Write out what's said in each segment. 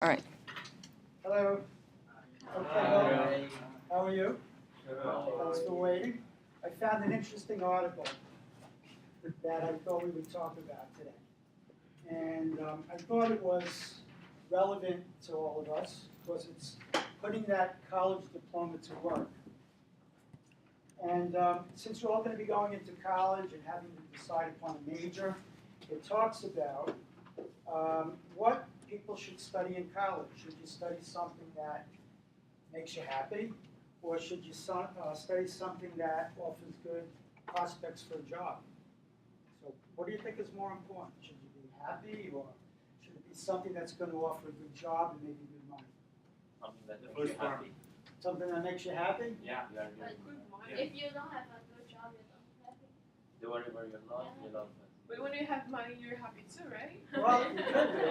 All right. Hello. Okay, well, how are you? Thanks for waiting. I found an interesting article that I thought we would talk about today. And I thought it was relevant to all of us because it's putting that college diploma to work. And since you're all going to be going into college and having to decide upon a major, it talks about what people should study in college. Should you study something that makes you happy, or should you study something that offers good prospects for a job? So what do you think is more important? Should you be happy, or should it be something that's going to offer a good job and maybe good money? Something that makes you happy. Something that makes you happy? Yeah. If you don't have a good job, you don't have it. Do whatever you love it. But when you have money, you're happy too, right? Well, you could be.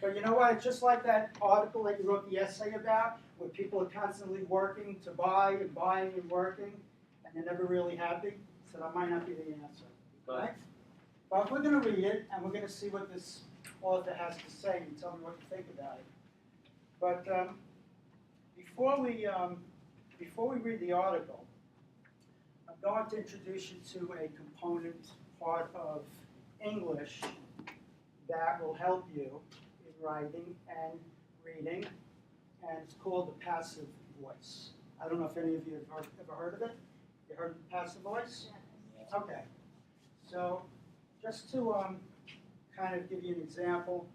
But you know what? It's just like that article that you wrote the essay about, where people are constantly working to buy and buying and working, and they're never really happy. So that might not be the answer, right? But we're going to read it, and we're going to see what this author has to say, and tell me what you think about it. But before we read the article, I'm going to introduce you to a component part of English that will help you in writing and reading, and it's called the passive voice. I don't know if any of you have ever heard of it. You heard of the passive voice? Yes. Okay. So just to kind of give you an example,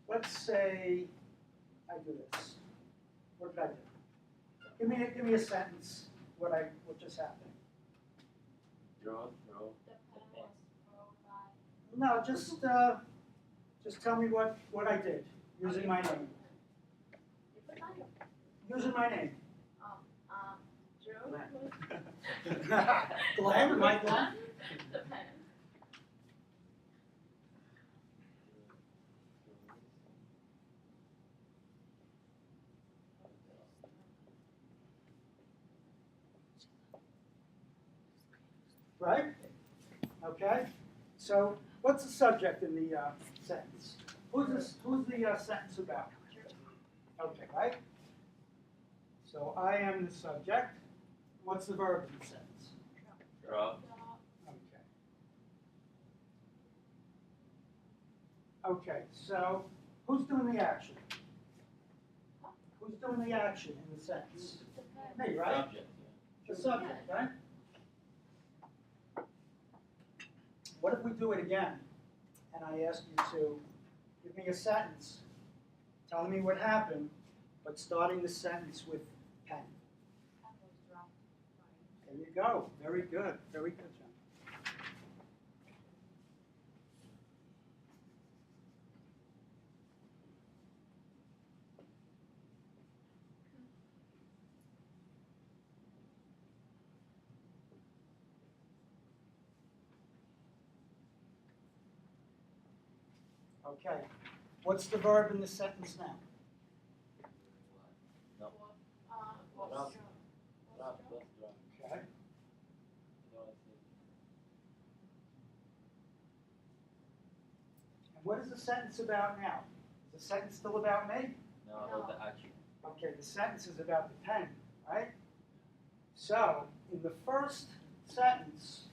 let's say I do this. What did I do? Give me a sentence. What just happened? Draw. The pen was rolled by. No, just tell me what I did using my name. You put on Using my name. Drew. Glenn, am I Glenn? The pen. Right? Okay. So what's the subject in the sentence? Who's the sentence about? Okay, right? So I am the subject. What's the verb in the sentence? Draw. Okay. Okay, so who's doing the action? Who's doing the action in the sentence? The pen. Me, right? Subject. The subject, right? What if we do it again, and I ask you to give me a sentence telling me what happened, but starting the sentence with pen. Pen was dropped. There you go. Very good. Very good, John. Okay. What's the verb in the sentence now? No. Was Drop. dropped. Draw. Okay. And what is the sentence about now? Is the sentence still about me? No, about the action. Okay, the sentence is about the pen, right? So, in the first sentence,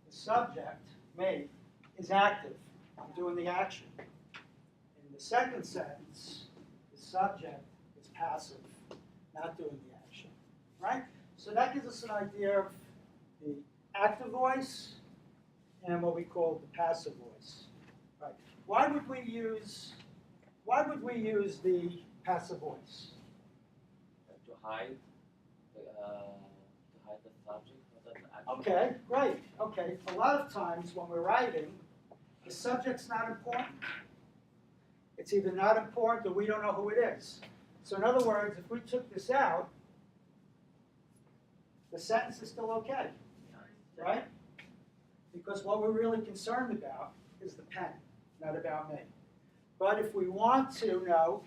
the subject, me, is active. I'm doing the action. In the second sentence, the subject is passive, not doing the action, right? So that gives us an idea of the active voice and what we call the passive voice, right? Why would we use the passive voice? To hide the subject or the action. Okay, great. Okay, a lot of times when we're writing, the subject's not important. It's either not important or we don't know who it is. So in other words, if we took this out, the sentence is still okay, right? Because what we're really concerned about is the pen, not about me. But if we want to know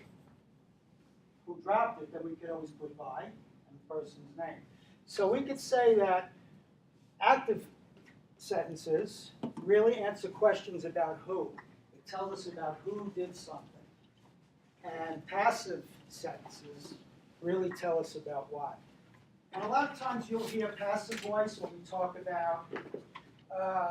who dropped it, then we could always put by and the person's name. So we could say that active sentences really answer questions about who. It tells us about who did something. And passive sentences really tell us about why. And a lot of times you'll hear passive voice when we talk about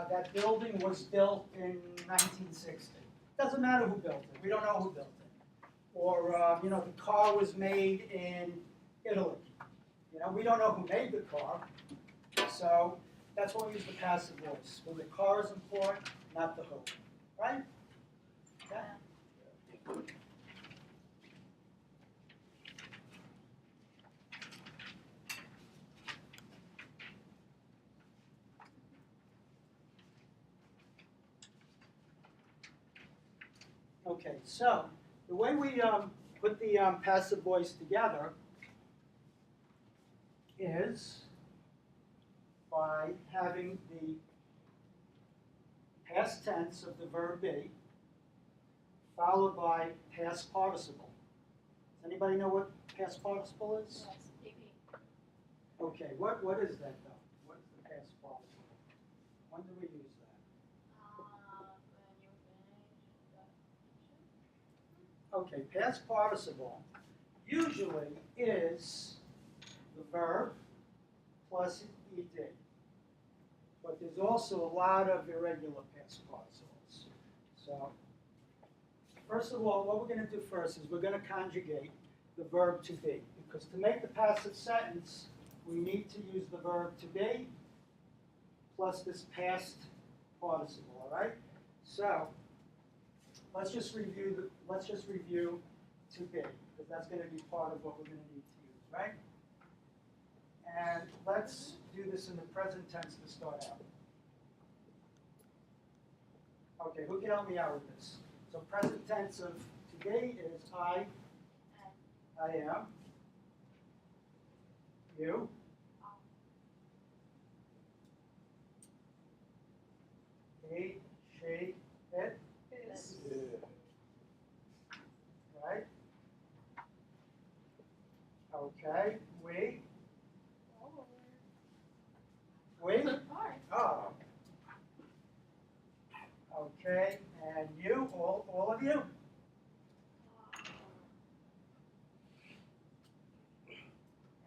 that building was built in 1960. Doesn't matter who built it. We don't know who built it. Or, the car was made in Italy. We don't know who made the car. So that's why we use the passive voice. When the car is important, not the who. Right? Okay? Okay, so the way we put the passive voice together is by having the past tense of the verb be followed by past participle. Does anybody know what past participle is? Yes, PP. Okay, what is that though? What is the past participle? When do we use that? When you finish the action. Okay, past participle usually is the verb plus ed. But there's also a lot of irregular past participles. So, first of all, what we're going to do first is we're going to conjugate the verb to be. Because to make the passive sentence, we need to use the verb to be plus this past participle, all right? So, let's just review to be, because that's going to be part of what we're going to need to use, right? And let's do this in the present tense to start out. Okay, who can help me out with this? So present tense of today is I am, you, he, she, it, Is. right? Okay, we, Alright. oh. Okay, and you, all of you?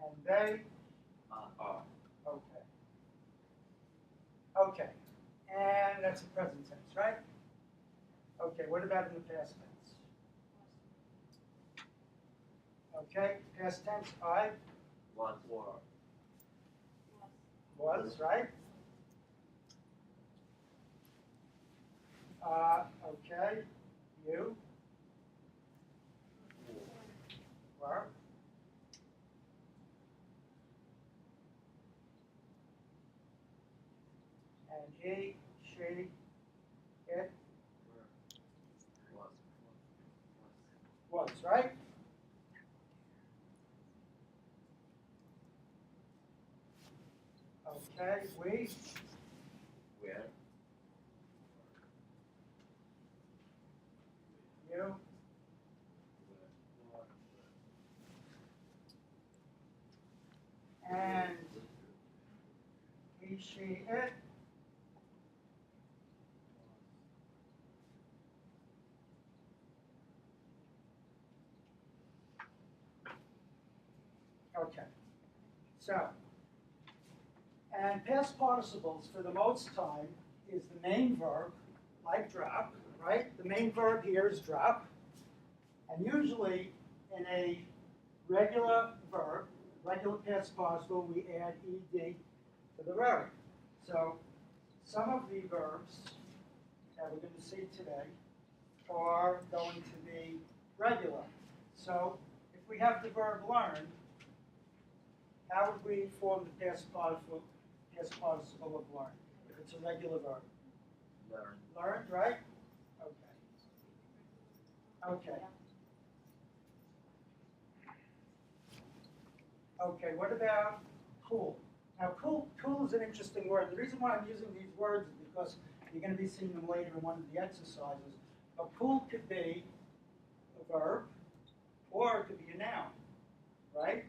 And they? Are. Okay. Okay, and that's the present tense, right? Okay, what about in the past tense? Okay, past tense, I Were. was, right? Okay, you were. And he, she, it was, right? Okay, we, Where. you, and he, she, it. Okay, so, and past participles for the most time is the main verb, like drop, right? The main verb here is drop. And usually in a regular verb, regular past participle, we add ed to the verb. So some of the verbs that we're going to see today are going to be regular. So if we have the verb learn, how would we form the past participle of learn? If it's a regular verb. Learn. Learned, right? Okay. Okay. Okay, what about cool? Now, cool is an interesting word. The reason why I'm using these words is because you're going to be seeing them later in one of the exercises. But cool could be a verb, or it could be a noun, right?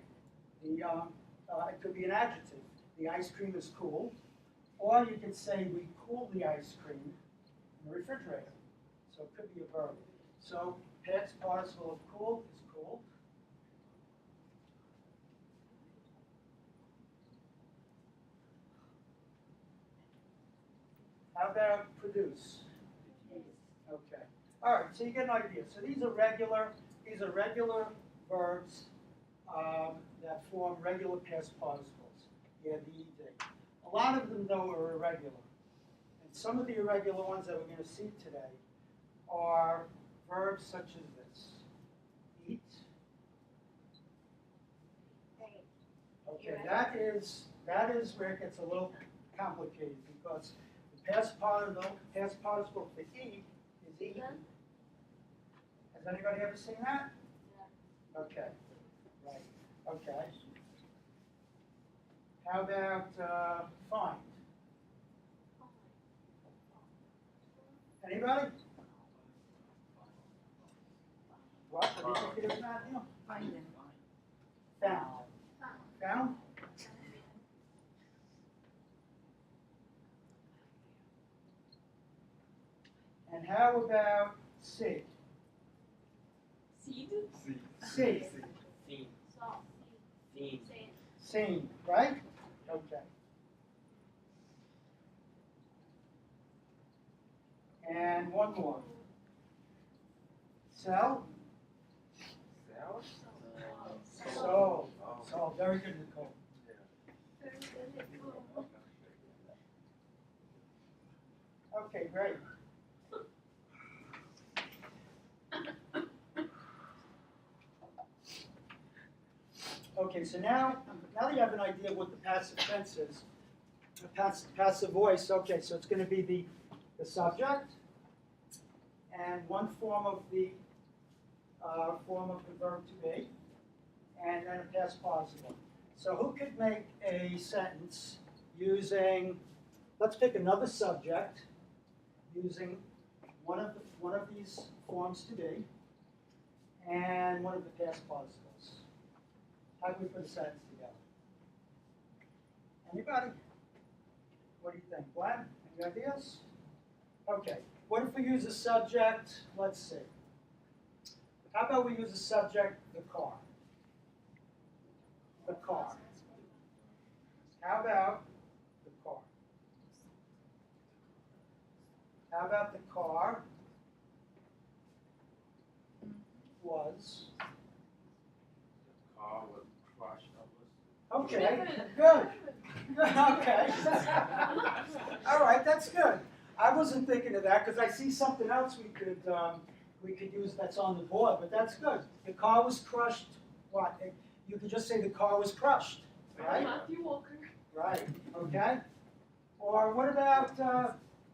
It could be an adjective. The ice cream is cool. Or you could say we cool the ice cream in the refrigerator. So it could be a verb. So past participle of cooled is cooled. How about produce? Okay. All right, so you get an idea. So these are regular verbs that form regular past participles. Yeah, the ed. A lot of them, though, are irregular. And some of the irregular ones that we're going to see today are verbs such as this. Eat. Okay, that is where it gets a little complicated because the past participle for eat is eaten. Has anybody ever seen that? Okay, right, okay. How about find? Anybody? What do you think it is, Matthew? Find them. Found. Found? And how about see? Seed. See. Seen. Saw. Seen. Seen. Seen, right? Okay. And one more. Sell? Sold. Sold. Very good, Nicole. Very good. Cool. Okay, great. Okay, so now that you have an idea of what the passive tense is, the passive voice, okay, so it's going to be the subject and one form of the verb to be, and then a past participle. So who could make a sentence using, let's pick another subject, using one of these forms to be, and one of the past participles. How do we put a sentence together? Anybody? What do you think? Glenn, any ideas? Okay, what if we use a subject, let's see. How about we use a subject, the car? The car. How about the car? How about the car was? The car was crushed up. Okay, good. Okay. All right, that's good. I wasn't thinking of that because I see something else we could use that's on the board, but that's good. The car was crushed. What? You could just say the car was crushed, right? Matthew Walker. Right. Okay. Or what about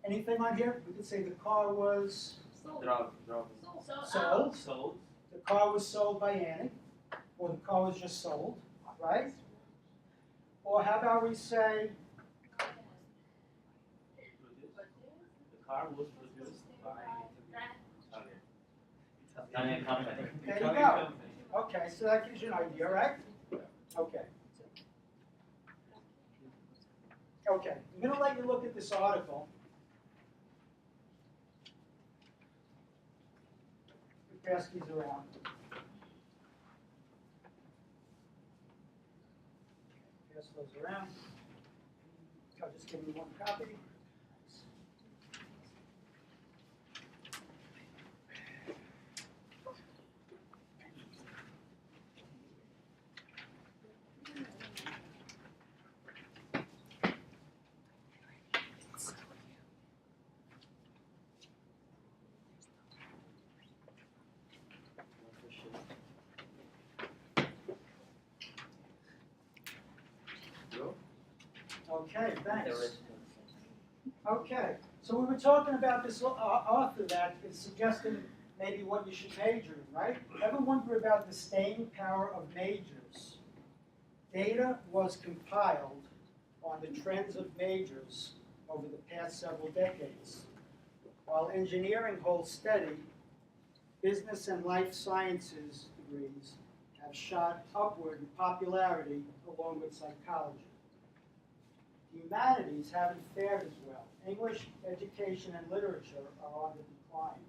anything on here? We could say the car was Sold. Drop. sold. Sold. The car was sold by Annie, or the car was just sold, right? Or how about we say The car was produced by Italian company. There you go. Okay, so that gives you an idea, right? Okay. Okay, I'm going to let you look at this article. Pass these around. Pass those around. I'll just give you one copy. Okay, thanks. Okay, so we were talking about this author that is suggesting maybe what you should major in, right? Ever wonder about the staying power of majors? Data was compiled on the trends of majors over the past several decades. While engineering holds steady, business and life sciences degrees have shot upward in popularity along with psychology. The humanities haven't fared as well. English, education, and literature are on the decline.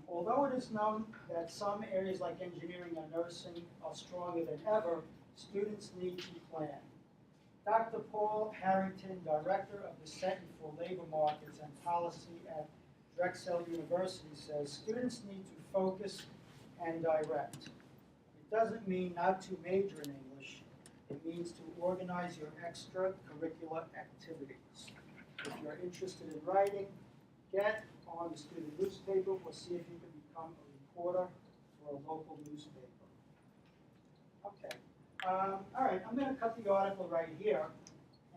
Although it is known that some areas like engineering and nursing are stronger than ever, students need to plan. Dr. Paul Harrington, Director of the Center for Labor Markets and Policy at Drexel University, says students need to focus and direct. It doesn't mean not to major in English. It means to organize your extracurricular activities. If you're interested in writing, get on the student newspaper or see if you can become a reporter for a local newspaper. Okay. All right, I'm going to cut the article right here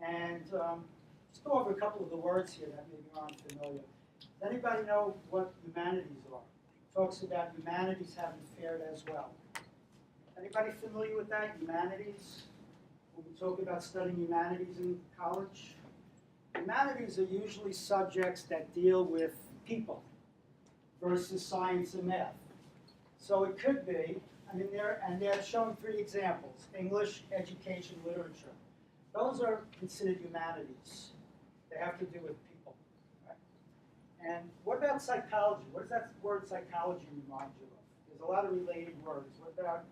and just go over a couple of the words here that maybe aren't familiar. Does anybody know what humanities are? Talks about humanities haven't fared as well. Anybody familiar with that, humanities? When we talk about studying humanities in college? Humanities are usually subjects that deal with people versus science and math. So it could be, I mean, they're showing 3 examples: English, education, literature. Those are considered humanities. They have to do with people. Right? And what about psychology? What does that word psychology remind you of? There's a lot of related words. What about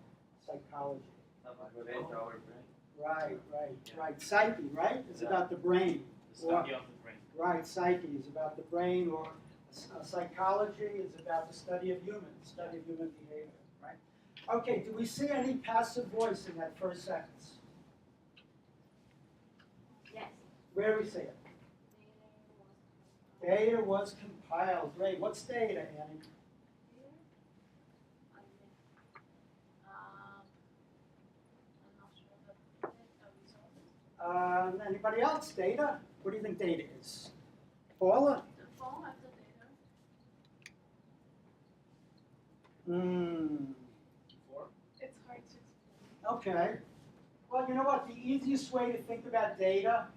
psychology? Right. Psyche, right? It's about the brain. The study of the brain. Right, psyche is about the brain, or psychology is about the study of humans, study of human behavior, right? Okay, do we see any passive voice in that first sentence? Yes. Where do we see it? Data was compiled. Great. What's data, Annie? I'm not sure, but resources. Anybody else? Data? What do you think data is? Paula? The phone has the data. It's hard to explain. Okay. Well, you know what? The easiest way to think about data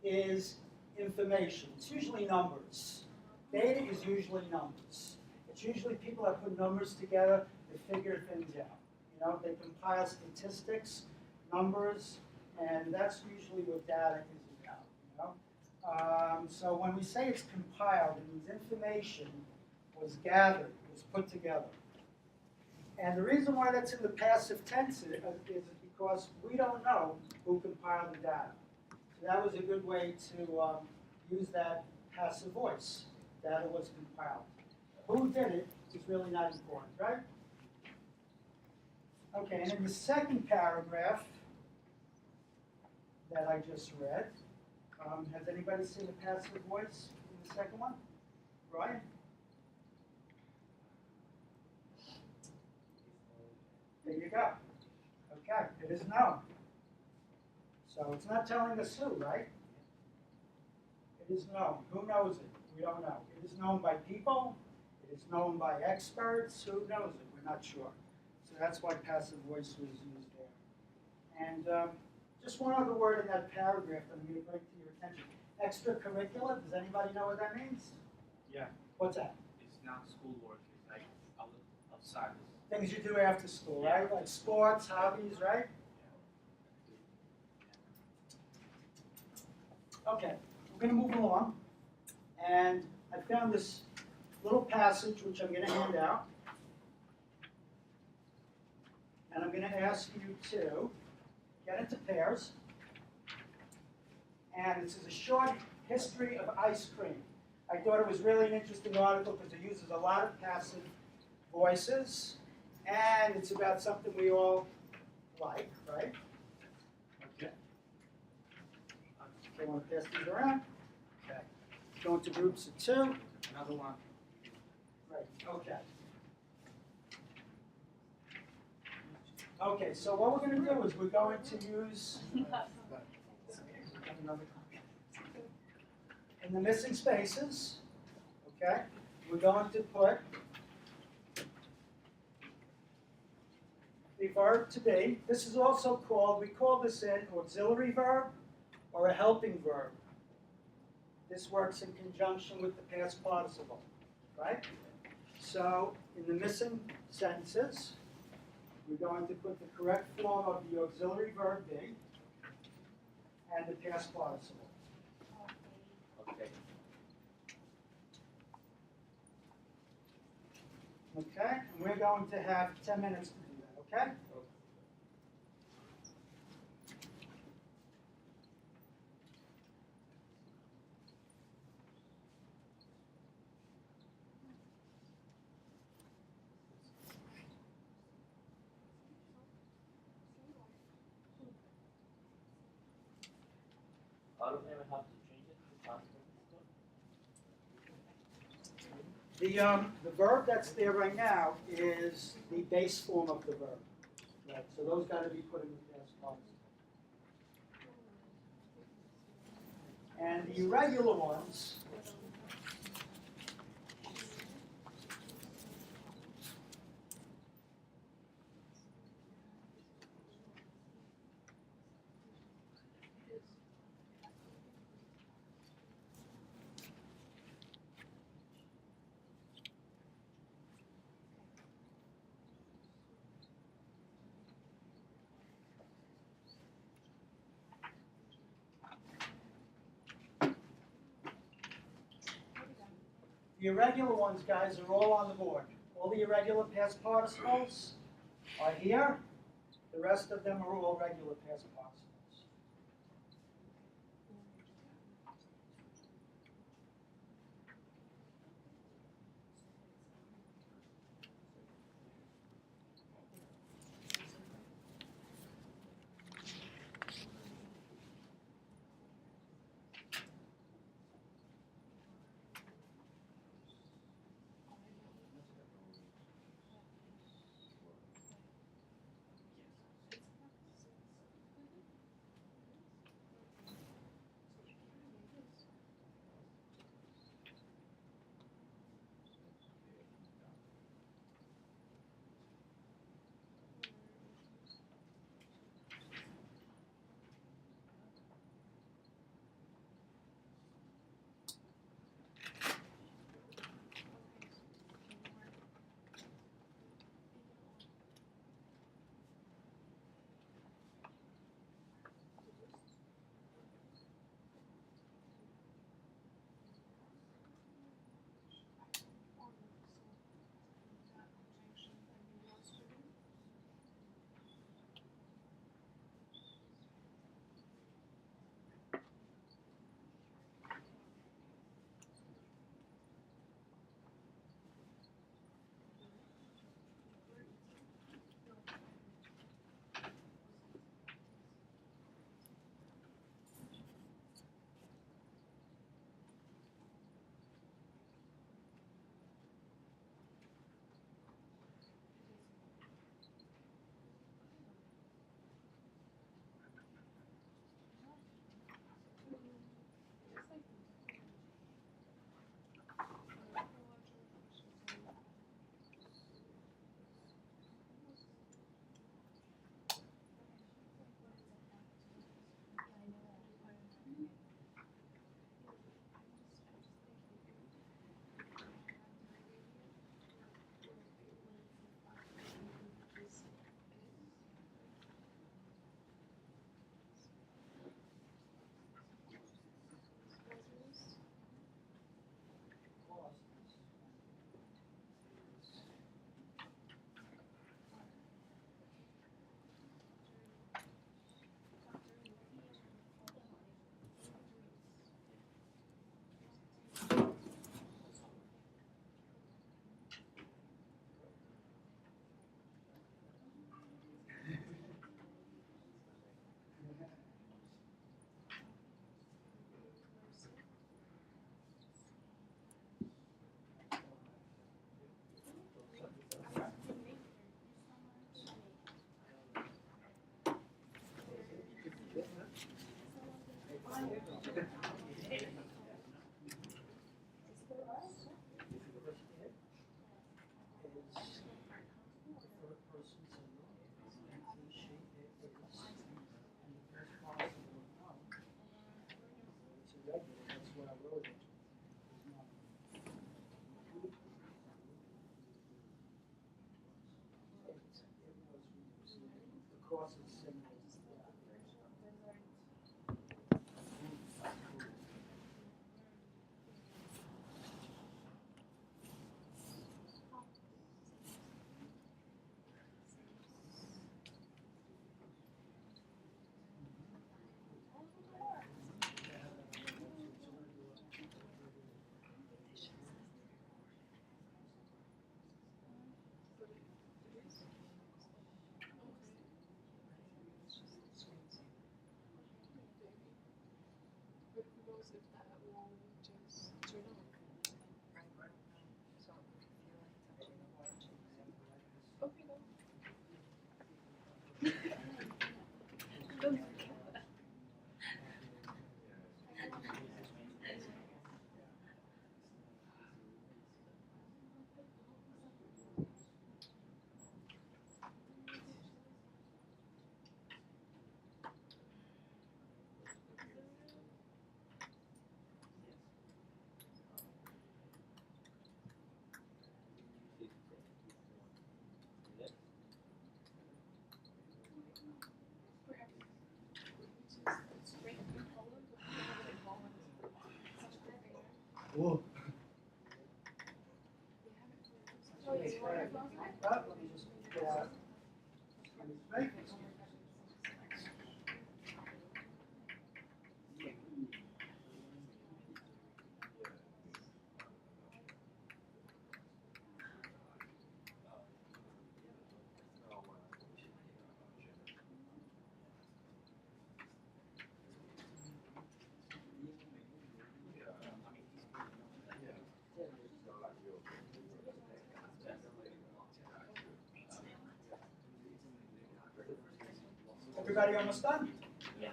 is information. It's usually numbers. Data is usually numbers. It's usually people that put numbers together to figure things out. You know, they compile statistics, numbers, and that's usually what data is about. You know? So when we say it's compiled, it means information was gathered, was put together. And the reason why that's in the passive tense is because we don't know who compiled the data. So that was a good way to use that passive voice. Data was compiled. Who did it is really not important, right? Okay, and in the second paragraph that I just read, has anybody seen the passive voice in the second one? Brian? There you go. Okay, it is known. So it's not telling us who, right? It is known. Who knows it? We don't know. It is known by people. It is known by experts. Who knows it? We're not sure. So that's why passive voice was used there. And just one other word in that paragraph that I'm going to bring to your attention. Extracurricular. Does anybody know what that means? Yeah. What's that? It's not schoolwork. It's like outside. Things you do after school, right? Like sports, hobbies, right? Okay, we're going to move along. And I found this little passage which I'm going to hand out. And I'm going to ask you to get into pairs. And this is a short history of ice cream. I thought it was really an interesting article because it uses a lot of passive voices. And it's about something we all like, right? Okay. Okay, want to pass these around? Okay. Go into groups of 2. Another one. Right, okay. Okay, so what we're going to do is we're going to use another copy. In the missing spaces, okay, we're going to put the verb to be. This is also called, we call this an auxiliary verb or a helping verb. This works in conjunction with the past participle, right? So in the missing sentences, we're going to put the correct form of the auxiliary verb be and the past participle. Okay. Okay, and we're going to have 10 minutes to do that, okay? I don't even have to change it to past The verb that's there right now is the base form of the verb. Right, so those got to be put in the past participle. And the irregular ones, the irregular ones, guys, are all on the board. All the irregular past participles are here. The rest of them are all regular past participles. because if that will just turn on. Okay, go. Don't forget that. Perhaps it's great in Poland, but not in Holland. Such a big area. Whoa. They haven't Oh, it's water from outside? Let me just get out. Right. Everybody almost done? Yeah.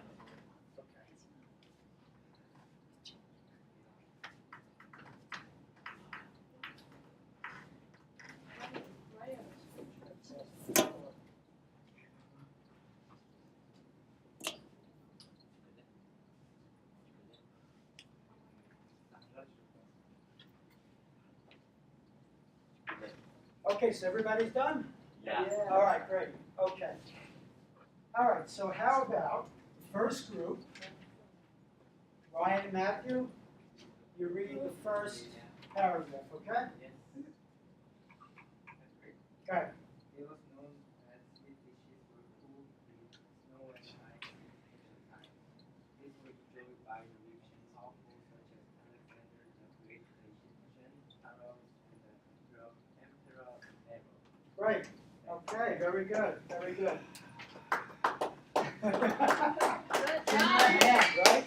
Okay, so everybody's done? Yeah. All right, great, okay. All right, so how about the first group, Ryan and Matthew, you read the first paragraph, okay? Okay. It was known as these dishes were cooled with snow and ice in ancient times. These were enjoyed by Norwegians also such as Alexander the Great, the Egyptians, Pharaohs, and the Emperor Nero. Great, okay, very good, very good. Good Give me job. a hand, right?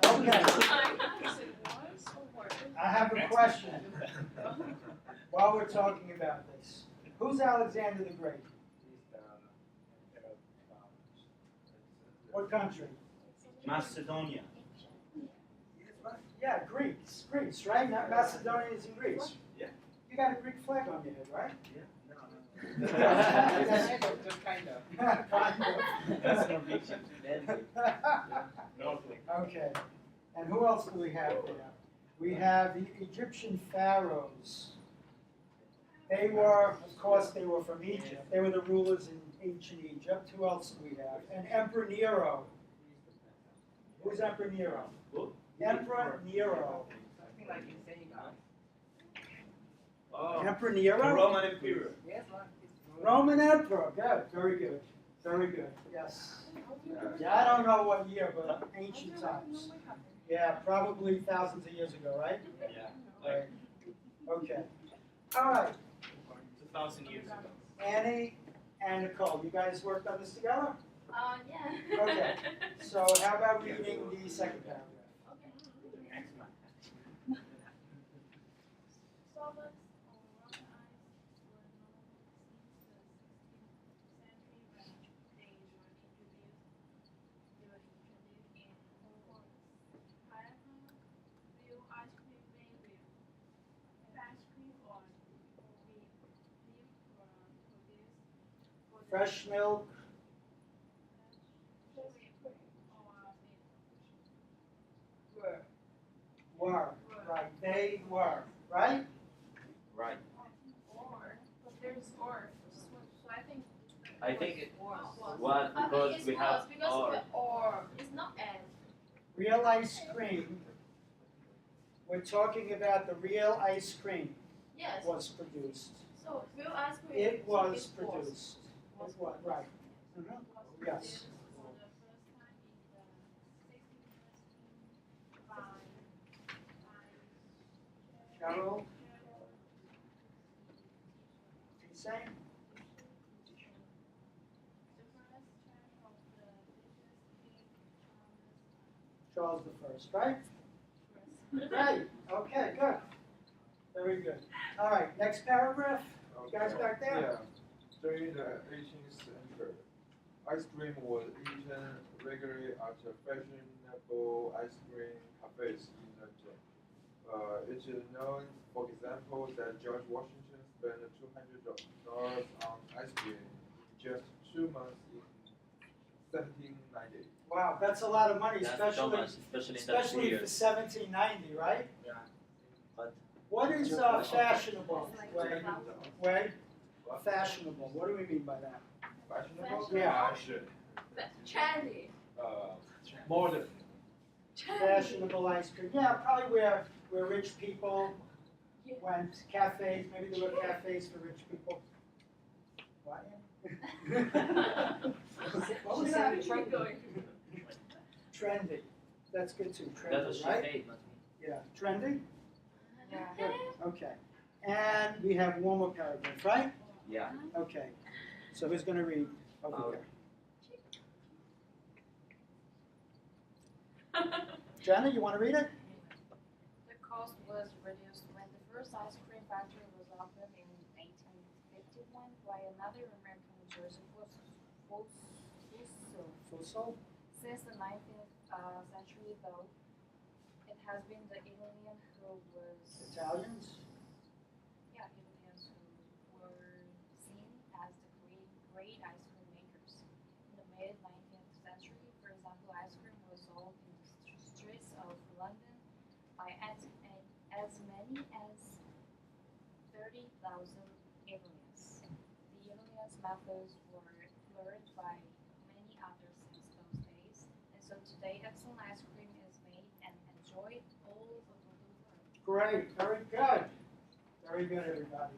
Okay, Is it was or were? I have a question while we're talking about this. Who's Alexander the Great? He's the Emperor Pharaohs. What country? Macedonia. Yeah, Greece, right? Not Macedonia is in Greece. Yeah. You got a Greek flag on your head, right? No, just kind of. Kind of. That's Norwegian. Northwick. Okay, and who else do we have there? We have the Egyptian pharaohs. They were, of course, they were from Egypt. They were the rulers in ancient Egypt. Who else do we have? And Emperor Nero. Who's Emperor Nero? Who? Emperor Nero. Something like insane, guys. Oh, Emperor the Nero? Roman Emperor. Yes, man. Roman Emperor. Good, very good. Very good, yes. Yeah, I don't know what year, but ancient times. Yeah, probably thousands of years ago, right? Yeah. Right. Like Okay. All right. 2,000 years ago. Annie and Nicole, you guys worked on this together? Yeah. Okay. So how about reading the second paragraph? Okay. Thanks, man. Solvents on Roman ice were known since the 16th century when they were introduced in Hong Pineapple, real ice cream made with fresh cream or milk were produced for the Fresh milk, were, right, they were, right? Right. Or, but there's or, so I think it was. was I think because it's we was have because or. of the or. It's not and. Real ice cream. We're talking about the real ice cream Yes. was produced. So real ice cream. It so was it produced. It was, right. Mhm. Was Yes. produced for the first time in the 16th by Carol, you saying? the first chef of the dishes came Charles I, right? Right, okay, good. Very good. All right, next paragraph. You guys back there? Yeah. During the 18th century, ice cream was eaten regularly at fashionable ice cream cafes in London. It is known, for example, that George Washington spent $200 on ice cream in just 2 months in 1790. Wow, that's a lot of money, That's so especially, much, especially in that 2 especially for years. 1790, right? Yeah. But What is fashionable? Like Wade? 2000. Wade? Fashionable, what do we mean by that? Fashionable? Yeah. Fashion. Trendy. Modern. Fashionable ice cream, yeah, probably where rich people went, cafes, maybe there were cafes for rich people. What? What was that? Keep going. Trendy, that's good too, that's what she trendy, right? said, not me. Yeah, trendy, Yeah. good, okay. And we have one more paragraph, right? Yeah. Okay, so who's gonna read over here? Jenna, you wanna read it? The cost was reduced when the first ice cream factory was opened in 1851 by another American in Jersey, Fussell. Fussell? Since the 19th century, though, it has been the Italian who was Italians? Italians who were seen as the great ice cream makers. In the mid 19th century, for example, ice cream was sold in the streets of London by as many as 30,000 Italians. The Italians' methods were learned by many others since those days, and so today excellent ice cream is made and enjoyed all over the world. Great, very good. Very good, everybody.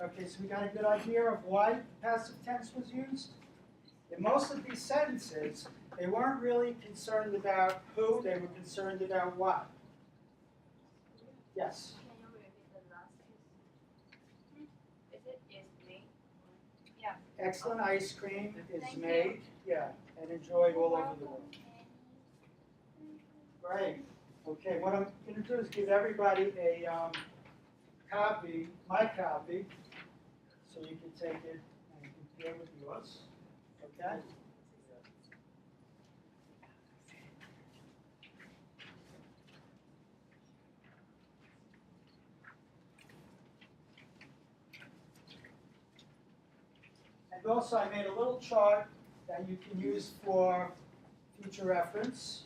Okay, so we got a good idea of why passive tense was used. In most of these sentences, they weren't really concerned about who, they were concerned about what. Yes? Can you repeat the last piece? Is it is made? Excellent ice cream is made, yeah, and enjoyed all over the world. Great. Okay, what I'm going to do is give everybody a copy, my copy, so you can take it and compare with yours. Okay? And also, I made a little chart that you can use for future reference.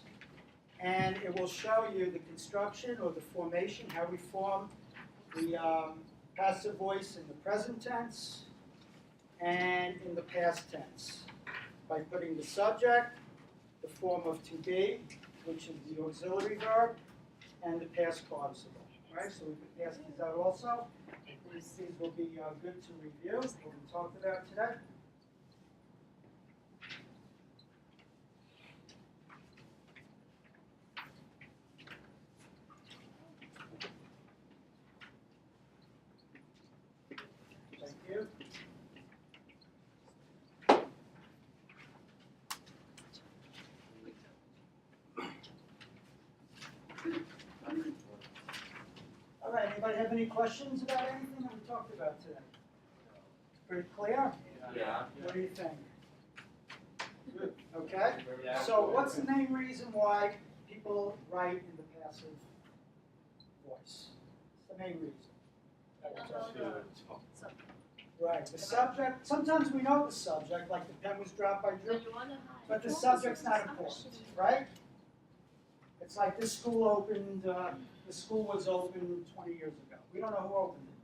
And it will show you the construction or the formation, how we form the passive voice in the present tense and in the past tense by putting the subject, the form of to be, which is the auxiliary verb, and the past participle. Right? So we can pass these out also. These will be good to review, what we talked about today. Thank you. All right, anybody have any questions about anything that we talked about today? Pretty clear? Yeah. What do you think? Good. Okay? Yeah. So what's the main reason why people write in the passive voice? What's the main reason? Right, the subject, sometimes we know the subject, like the pen was dropped by Drew, but the subject's not important, right? It's like this school opened, the school was opened 20 years ago. We don't know who opened it,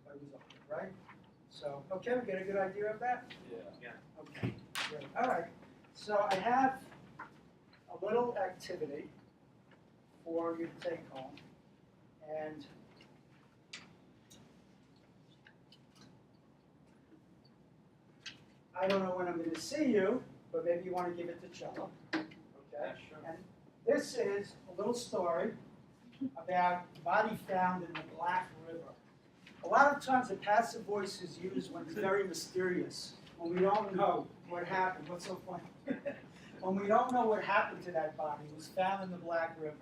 but it was opened, right? So, okay, we get a good idea of that? Yeah. Okay, great. All right. So I have a little activity for you to take home. And I don't know when I'm going to see you, but maybe you want to give it to Chuck. Okay? And this is a little story about a body found in the Black River. A lot of times the passive voice is used when it's very mysterious, when we don't know what happened. What's so funny? when we don't know what happened to that body, was found in the Black River.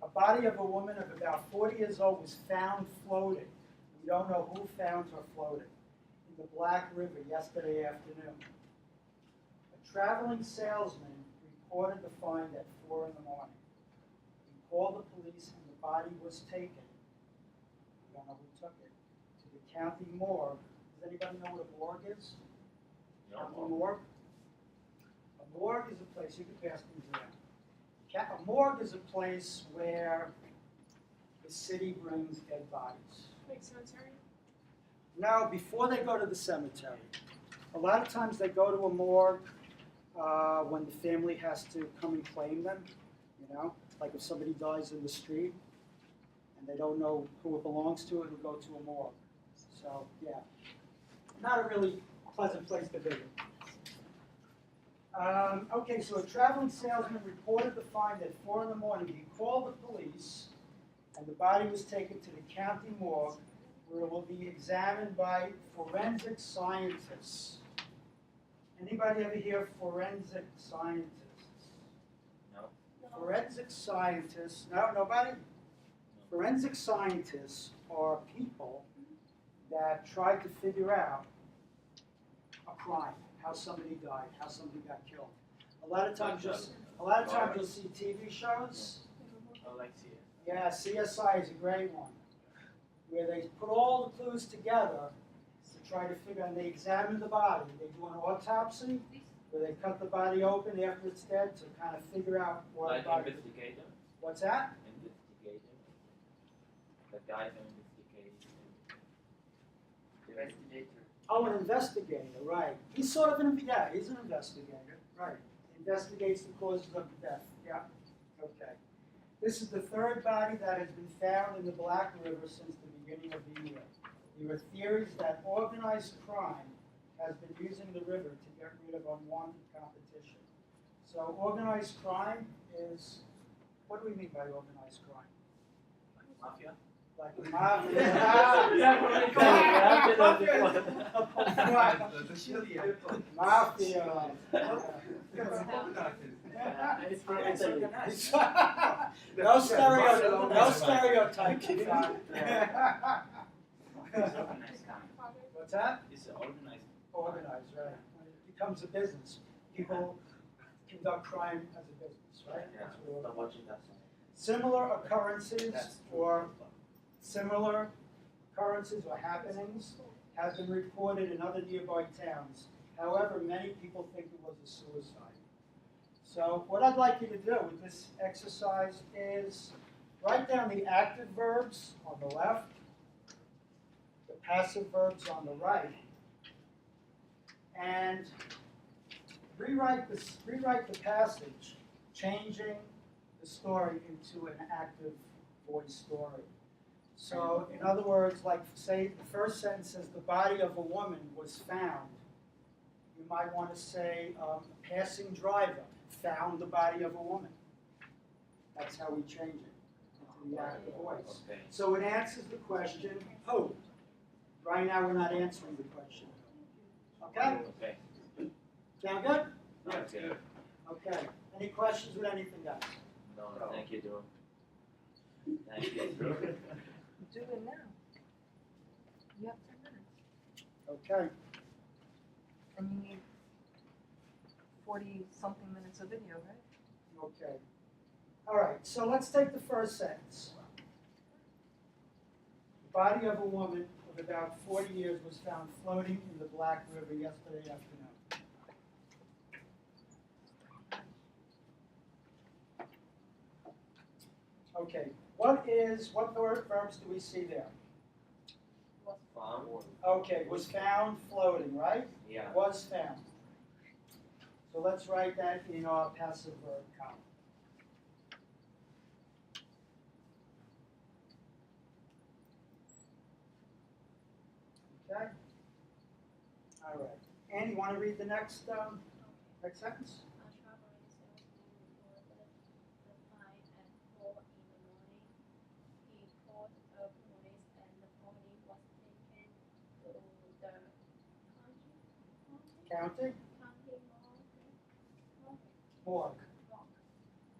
A body of a woman of about 40 years old was found floating. We don't know who found her floating in the Black River yesterday afternoon. A traveling salesman reported the find at 4 in the morning. He called the police and the body was taken. We don't know who took it. To the county morgue. Does anybody know what a morgue is? County morgue? A morgue is a place, you can pass things around. A morgue is a place where the city brings dead bodies. Like cemetery? No, before they go to the cemetery. A lot of times they go to a morgue when the family has to come and claim them, you know? Like if somebody dies in the street and they don't know who it belongs to, it'll go to a morgue. So, yeah. Not a really pleasant place to visit. Okay, so a traveling salesman reported the find at 4 in the morning. He called the police, and the body was taken to the county morgue, where it will be examined by forensic scientists. Anybody ever hear forensic scientists? No. Forensic scientists, no, nobody? Forensic scientists are people that try to figure out a crime, how somebody died, how somebody got killed. A lot of times you'll see TV shows. I like CS. Yeah, CSI is a great one, where they put all the clues together to try to figure out, and they examine the body. They do an autopsy, where they cut the body open after it's dead to kind of figure out what Like the body. investigator. What's that? Investigator. The guy who investigates. Investigator. Oh, an investigator, right. He's sort of he's an investigator, right. Investigates the causes of death, yeah, okay. This is the third body that has been found in the Black River since the beginning of the year. There are theories that organized crime has been using the river to get rid of unwanted competition. So organized crime is, what do we mean by organized crime? Mafia? Like the mafia. Mafia. No stereotypes. What's that? It's organized. Organized, right. When it becomes a business, people conduct crime as a business, right? That's what Stop watching that song. Similar occurrences or happenings have been reported in other nearby towns. However, many people think it was a suicide. So what I'd like you to do with this exercise is write down the active verbs on the left, the passive verbs on the right, and rewrite the passage, changing the story into an active voice story. So, in other words, like say the first sentence says the body of a woman was found. You might want to say a passing driver found the body of a woman. That's how we change it into the active voice. Okay. So it answers the question, who? Right now we're not answering the question. Okay? Okay. Sound good? Okay. Okay. Any questions with anything else? No, thank you, Drew. Thank you, Drew. Do it now. You have 10 minutes. Okay. And you need 40-something minutes of video, right? Okay. All right, so let's take the first sentence. The body of a woman of about 40 years was found floating in the Black River yesterday afternoon. Okay, what verbs do we see there? Found. Okay, was found floating, right? Yeah. Was found. So let's write that in our passive verb column. Okay? All right. Annie, you want to read the next sentence? A traveling salesman reported the find at 4 in the morning. He called the police and the body was taken to the County? Morgue.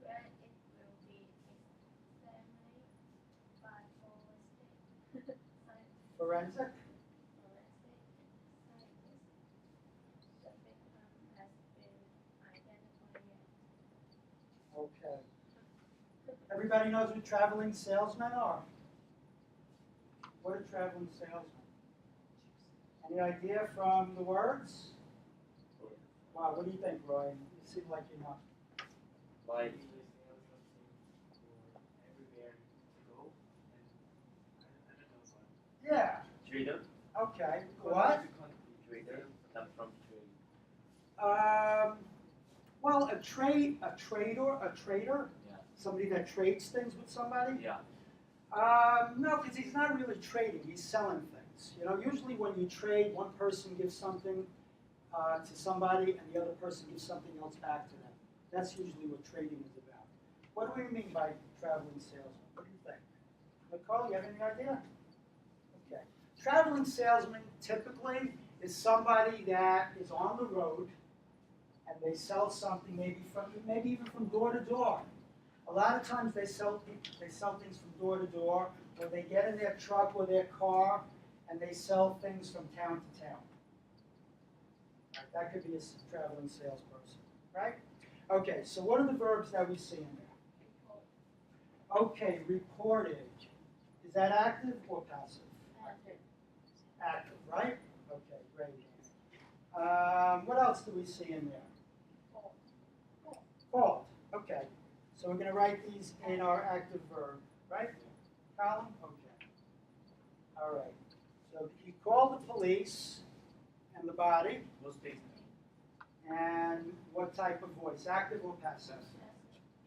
where it will be examined by forensic scientists. Forensic. The victim has been identified yet. Okay. Everybody knows what traveling salesmen are? What are traveling salesmen? Any idea from the words? Wow, what do you think, Roy? You seem like you know. Like, Usually sell something for everywhere to go, and I don't know what. Yeah, trader? okay. What? Trader? Not from trade. Well, a trader, Yeah. somebody that trades things with somebody? Yeah. No, because he's not really trading, he's selling things. You know, usually when you trade, one person gives something to somebody and the other person gives something else back to them. That's usually what trading is about. What do we mean by traveling salesman? What do you think? Nicole, you have any idea? Okay. Traveling salesman typically is somebody that is on the road and they sell something maybe even from door to door. A lot of times they sell things from door to door, or they get in their truck or their car and they sell things from town to town. Right, that could be a traveling salesperson, right? Okay, so what are the verbs that we see in there? Okay, reported. Is that active or passive? Active, right? Okay, great. What else do we see in there? Called. Okay. So we're going to write these in our active verb, right? Column? Okay. All right. So you call the police and the body, Most things. and what type of voice? Active or passive?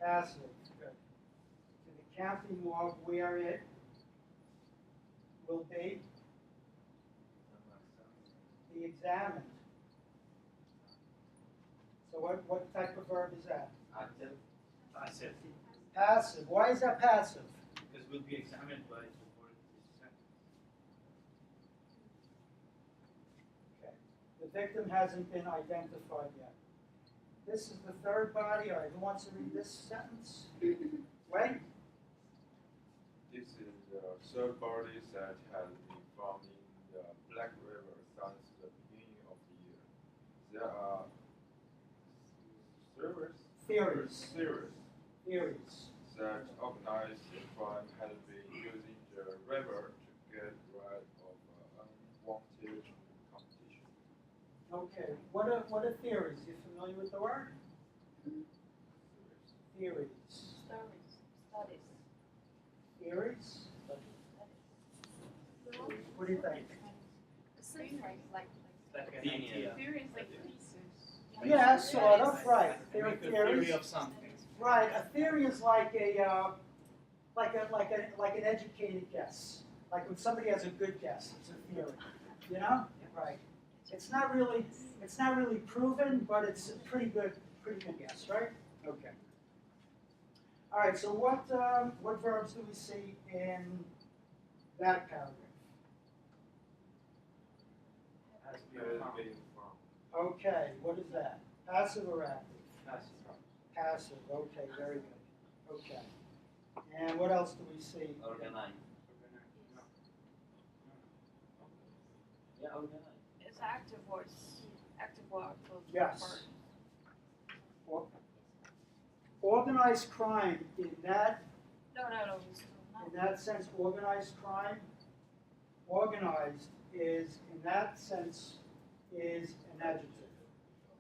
Passive. Good. To the county morgue where it will be examined. So what type of verb is that? Active. Passive. Passive. Why is that passive? Because will be examined by the board. Okay. The victim hasn't been identified yet. This is the third body. All right, who wants to read this sentence? Wait. This is the third body that has been found in the Black River since the beginning of the year. There are Theories. theories that organized crime has been using the river to get rid of unwanted competition. Okay. What are theories? You familiar with the word? Theories. Studies. Theories? What do you think? Like Like an Opinion. idea. Theory is like thesis. Yeah, sort of. Right. They There are make a theory theories. of something. Right. A theory is like an educated guess. Like when somebody has a good guess, it's a theory. You know? Right. It's not really proven, but it's a pretty good guess, right? Okay. All right. So what verbs do we see in that paragraph? Has to be Has found. been found. Okay. What is that? Passive or active? Passive. Passive. Okay. Very good. Okay. And what else do we see? Organize. Yeah, organize. It's active voice. Active or active. Yes. Organized crime in that No. It's not. in that sense, organized crime, organized is, in that sense, is an adjective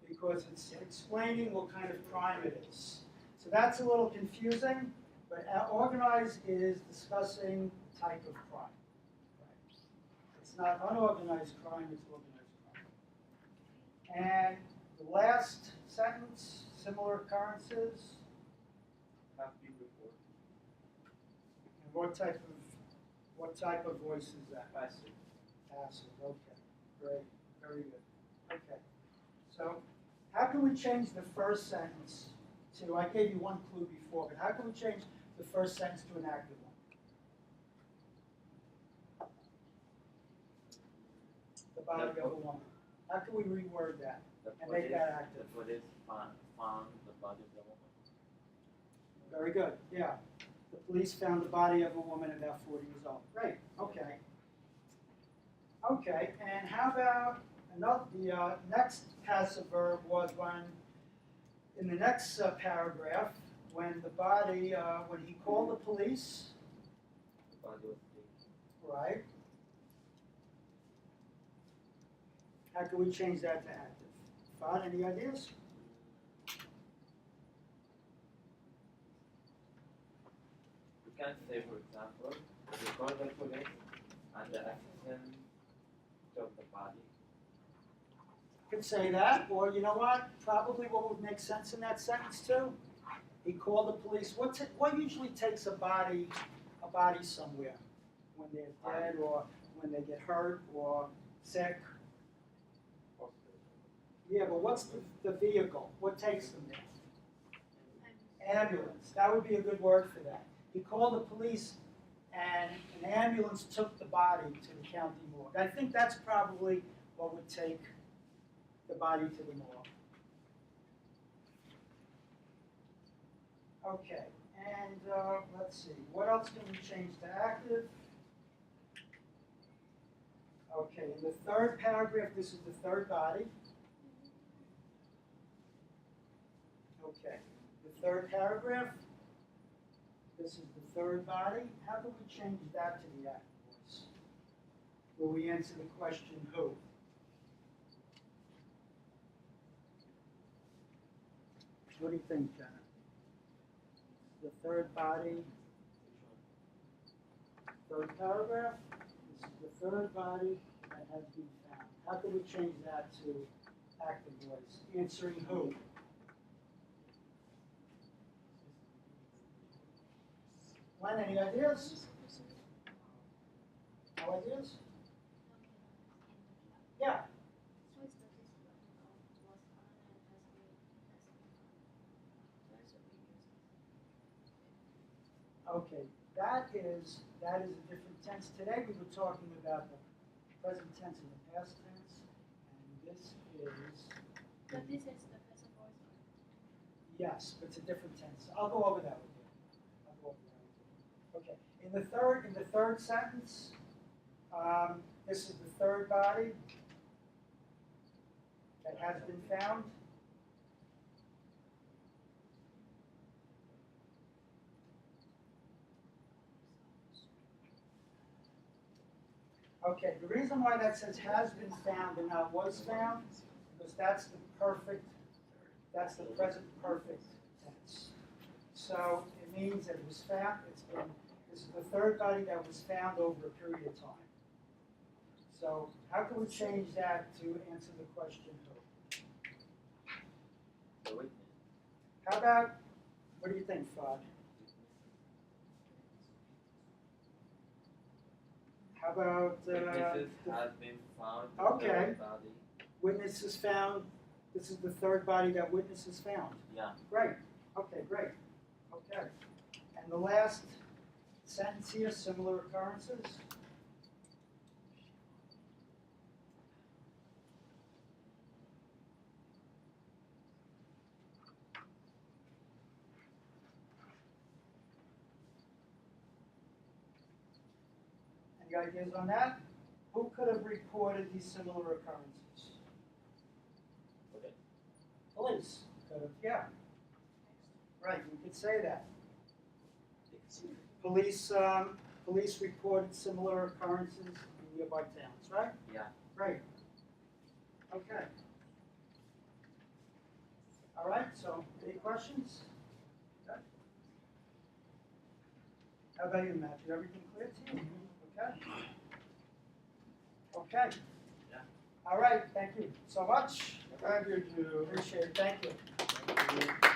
because it's explaining what kind of crime it is. So that's a little confusing, but organized is discussing type of crime. It's not unorganized crime, it's organized crime. And the last sentence, similar occurrences, Have been reported. and what type of voice is that? Passive. Passive, okay, great, very good. Okay, so how can we change the first sentence to, I gave you one clue before, but how can we change the first sentence to an active one? The body of a woman. How can we reword that The and make police, that active? the police found the body of the woman. Very good, yeah. The police found the body of a woman about 40 years old. Great, okay. Okay, and how about the next passive verb was when, in the next paragraph, when the body, when he called the police, The body was taken. right? How can we change that to active? Fahd, any ideas? We can say, for example, we call the police and the assistant took the body. Could say that, or you know what? Probably what would make sense in that sentence too. He called the police. What usually takes a body somewhere when they're dead, or when they get hurt or sick? Yeah, but what's the vehicle? What takes them there? Ambulance. That would be a good word for that. He called the police, and an ambulance took the body to the county morgue. I think that's probably what would take the body to the morgue. Okay, and let's see, what else can we change to active? Okay, in the third paragraph, this is the third body. Okay, the third paragraph, this is the third body. How do we change that to the active voice? Will we answer the question who? What do you think, Jenna? The third body, third paragraph, this is the third body that has been found. How can we change that to active voice? Answering who? Len, any ideas? No ideas? Yeah. Okay, that is a different tense. Today we were talking about the present tense and the past tense, and this is. But this is the passive voice. Yes, but it's a different tense. I'll go over that with you. I'll go over that with you. Okay, in the third sentence, this is the third body that has been found. Okay, the reason why that says has been found and not was found, because that's the present perfect tense. So it means that it was found, this is the third body that was found over a period of time. So how can we change that to answer the question who? The witness. How about, what do you think, Fahd? How about Witnesses have been found. Okay. The body. Witnesses found? This is the third body that witnesses found. Yeah. Great. Okay, great. Okay. And the last sentence here, similar occurrences. Any ideas on that? Who could have reported these similar occurrences? Okay. Police could have, yeah. Right, we could say that. Police reported similar occurrences in nearby towns, right? Yeah. Right. Okay. All right, so any questions? Okay. How about you, Matthew? Everything clear to you? Okay. Okay. Yeah. All right, thank you so much. Thank you, Drew. Appreciate it, thank you. Thank you.